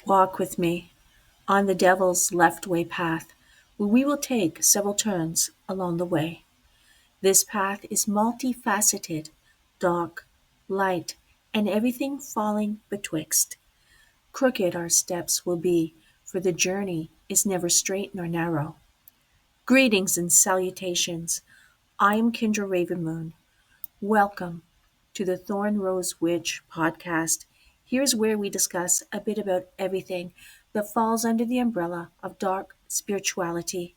Walk with me on the devil's left way path, where we will take several turns along the way. This path is multifaceted, dark, light, and everything falling betwixt. Crooked our steps will be, for the journey is never straight nor narrow. Greetings and salutations. I am Kindra RavenMoon. Welcome to the Thorn Rose Witch podcast. Here's where we discuss a bit about everything that falls under the umbrella of dark spirituality,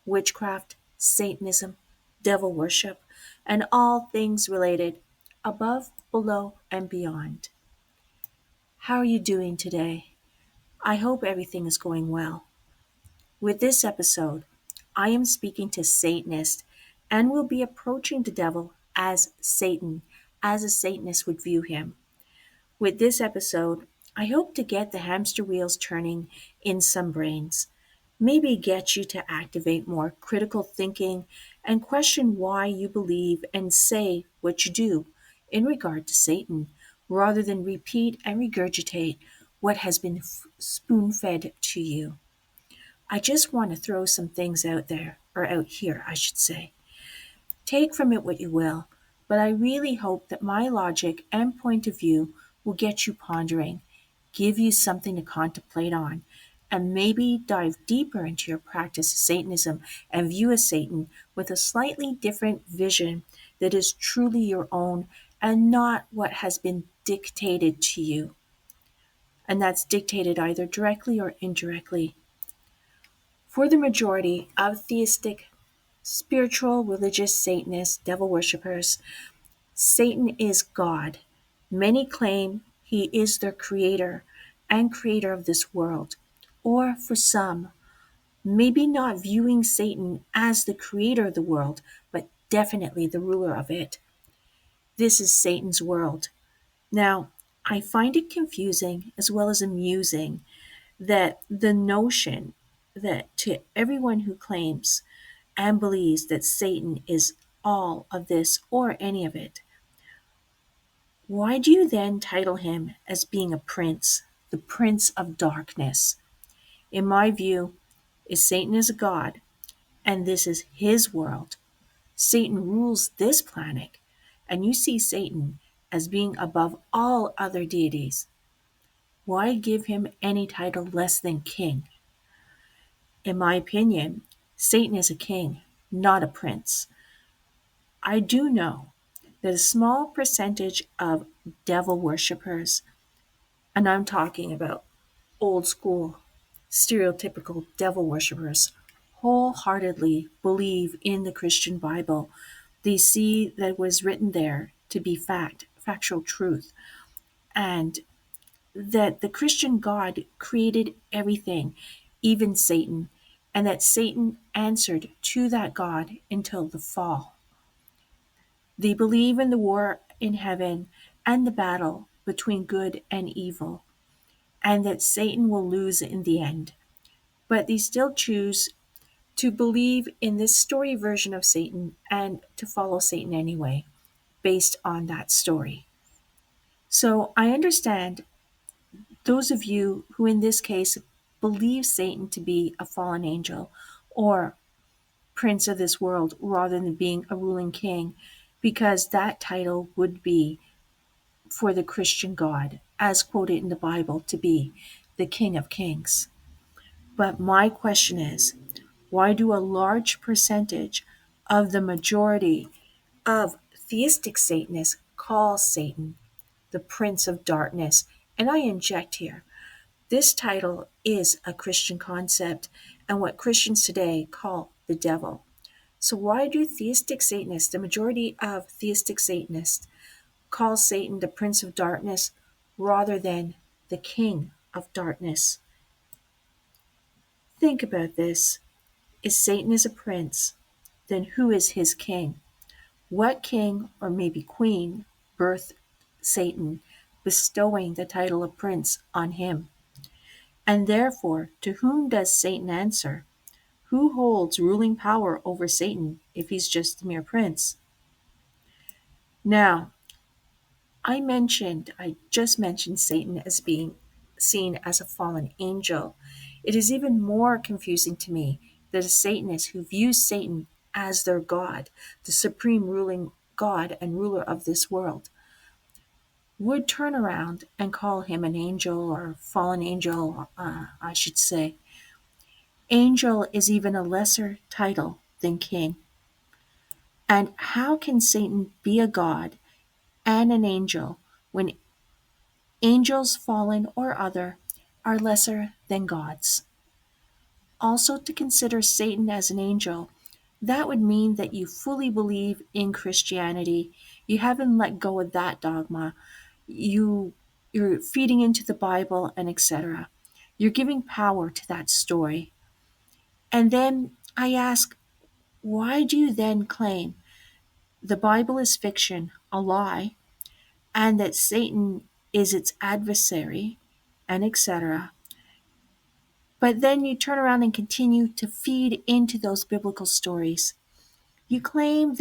witchcraft, Satanism, devil worship, and all things related above, below, and beyond. How are you doing today? I hope everything is going well. With this episode, I am speaking to Satanists and will be approaching the devil as Satan, as a Satanist would view him. With this episode, I hope to get the hamster wheels turning in some brains, maybe get you to activate more critical thinking and question why you believe and say what you do in regard to Satan, rather than repeat and regurgitate what has been spoon fed to you. I just want to throw some things out there, or out here, I should say. Take from it what you will, but I really hope that my logic and point of view will get you pondering, give you something to contemplate on, and maybe dive deeper into your practice of Satanism and view a Satan with a slightly different vision that is truly your own and not what has been dictated to you. And that's dictated either directly or indirectly. For the majority of theistic, spiritual, religious Satanists, devil worshippers, Satan is God. Many claim he is their creator and creator of this world. Or for some, maybe not viewing Satan as the creator of the world, but definitely the ruler of it. This is Satan's world. Now, I find it confusing as well as amusing that the notion that to everyone who claims and believes that Satan is all of this or any of it, why do you then title him as being a prince, the prince of darkness? In my view, if Satan is a god and this is his world, Satan rules this planet, and you see Satan as being above all other deities, why give him any title less than king? In my opinion, Satan is a king, not a prince. I do know that a small percentage of devil worshippers, and I'm talking about old school, stereotypical devil worshippers, wholeheartedly believe in the Christian Bible. They see that was written there to be factual truth, and that the Christian God created everything, even Satan, and that Satan answered to that God until the fall. They believe in the war in heaven and the battle between good and evil, and that Satan will lose in the end. But they still choose to believe in this story version of Satan and to follow Satan anyway, based on that story. So I understand those of you who, in this case, believe Satan to be a fallen angel or prince of this world rather than being a ruling king, because that title would be for the Christian God, as quoted in the Bible, to be the King of Kings. But my question is, why do a large percentage of the majority of theistic Satanists call Satan the Prince of Darkness? And I inject here, this title is a Christian concept and what Christians today call the devil. So why do theistic Satanists, the majority of theistic Satanists, call Satan the Prince of Darkness rather than the King of Darkness? Think about this. If Satan is a prince, then who is his king? What king, or maybe queen, birthed Satan, bestowing the title of prince on him? And therefore, to whom does Satan answer? Who holds ruling power over Satan if he's just a mere prince? Now, I just mentioned Satan as being seen as a fallen angel. It is even more confusing to me that a Satanist who views Satan as their God, the supreme ruling God and ruler of this world, would turn around and call him an angel or fallen angel, I should say. Angel is even a lesser title than king. And how can Satan be a god and an angel when angels, fallen or other, are lesser than gods? Also, to consider Satan as an angel, that would mean that you fully believe in Christianity. You haven't let go of that dogma. You're feeding into the Bible and etc. You're giving power to that story. And then I ask, why do you then claim the Bible is fiction, a lie, and that Satan is its adversary, and etc.? But then you turn around and continue to feed into those biblical stories. You claim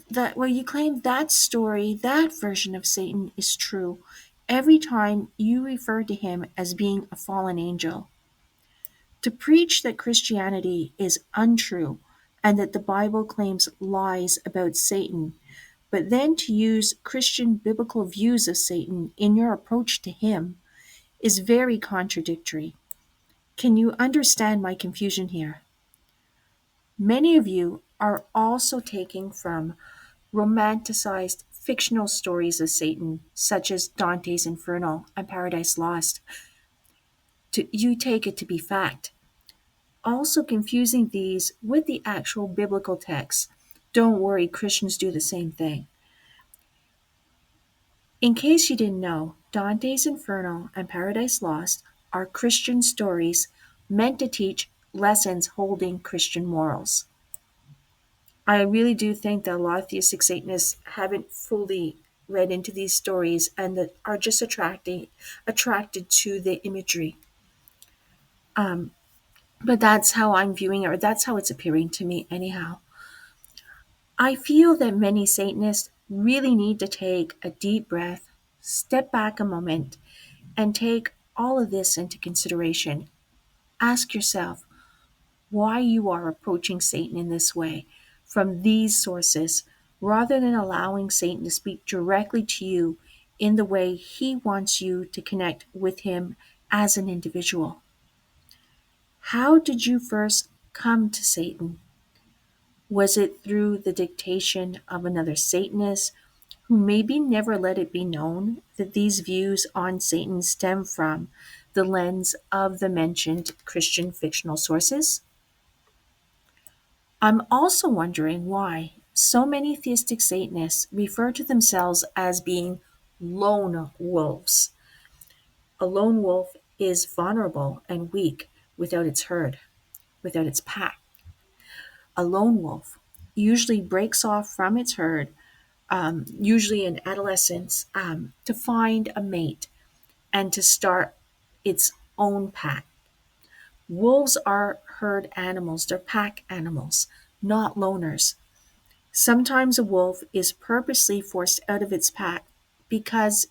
you claim that story, that version of Satan is true every time you refer to him as being a fallen angel. To preach that Christianity is untrue and that the Bible claims lies about Satan, but then to use Christian biblical views of Satan in your approach to him, is very contradictory. Can you understand my confusion here? Many of you are also taking from romanticized fictional stories of Satan, such as Dante's Inferno and Paradise Lost. You take it to be fact. Also confusing these with the actual biblical texts. Don't worry, Christians do the same thing. In case you didn't know, Dante's Inferno and Paradise Lost are Christian stories meant to teach lessons holding Christian morals. I really do think that a lot of theistic Satanists haven't fully read into these stories and that are just attracted to the imagery. Um, but that's how I'm viewing it, or that's how it's appearing to me anyhow. I feel that many Satanists really need to take a deep breath, step back a moment, and take all of this into consideration. Ask yourself why you are approaching Satan in this way from these sources rather than allowing Satan to speak directly to you in the way he wants you to connect with him as an individual. How did you first come to Satan? Was it through the dictation of another Satanist who maybe never let it be known that these views on Satan stem from the lens of the mentioned Christian fictional sources? I'm also wondering why so many theistic Satanists refer to themselves as being lone wolves. A lone wolf is vulnerable and weak without its herd, without its pack. A lone wolf usually breaks off from its herd, usually in adolescence, to find a mate and to start its own pack. Wolves are herd animals, they're pack animals, not loners. Sometimes a wolf is purposely forced out of its pack because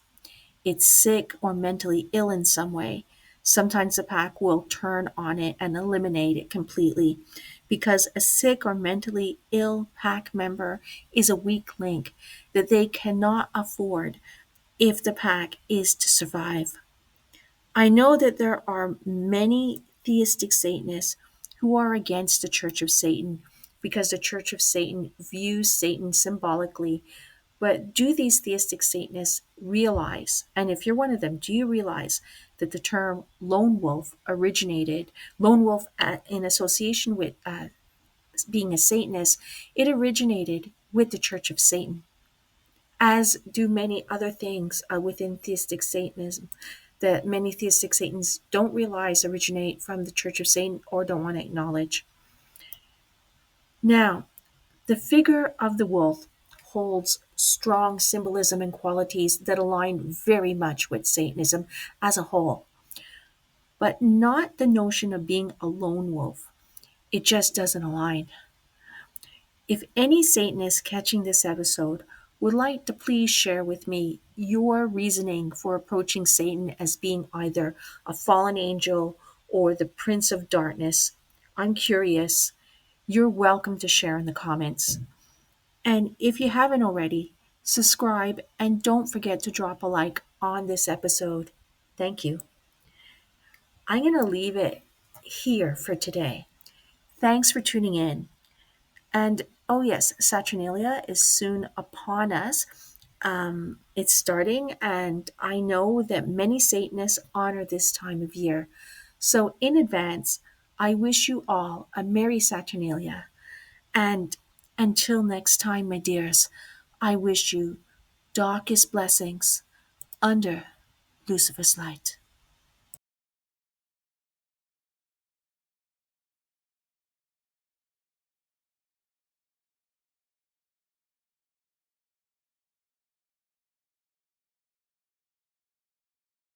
it's sick or mentally ill in some way. Sometimes the pack will turn on it and eliminate it completely because a sick or mentally ill pack member is a weak link that they cannot afford if the pack is to survive. I know that there are many theistic Satanists who are against the Church of Satan because the Church of Satan views Satan symbolically. But do these theistic Satanists realize, and if you're one of them, do you realize that the term lone wolf originated, lone wolf in association with being a Satanist, it originated with the Church of Satan, as do many other things within theistic Satanism that many theistic Satanists don't realize originate from the Church of Satan or don't want to acknowledge. Now, the figure of the wolf holds strong symbolism and qualities that align very much with Satanism as a whole, but not the notion of being a lone wolf. It just doesn't align. If any Satanist catching this episode would like to please share with me your reasoning for approaching Satan as being either a fallen angel or the prince of darkness. I'm curious. You're welcome to share in the comments. And if you haven't already, subscribe and don't forget to drop a like on this episode. Thank you. I'm going to leave it here for today. Thanks for tuning in. And oh, yes, Saturnalia is soon upon us. It's starting, and I know that many Satanists honor this time of year. So, in advance, I wish you all a Merry Saturnalia. And until next time, my dears, I wish you darkest blessings under Lucifer's light.